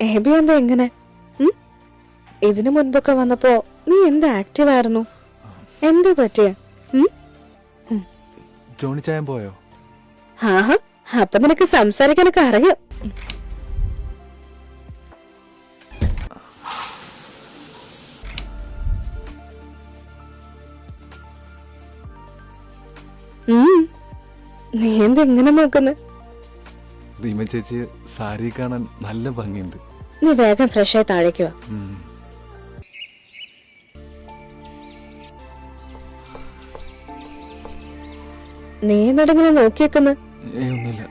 AB എന്താ എങ്ങനെ? ഇതിനു മുൻപൊക്കെ വന്നപ്പോ നീ എന്താ ആക്റ്റീവ് ആയിരുന്നു? എന്താ പറ്റിയ? ജോണി ചായം പോയോ? ആഹാ, അപ്പൊ നിനക്ക് സംസാരിക്കാനൊക്കെ അറിയാം. നീ എന്തെങ്ങനെ നോക്കുന്നു? റീമ ചേച്ചി സാരി കാണാൻ നല്ല ഭംഗിയുണ്ട്. നീ വേഗം ഫ്രഷായി താഴേക്ക് വാ. നീ എന്നോടിങ്ങനെ നോക്കിയേക്കുന്നു? ഒന്നുമില്ല.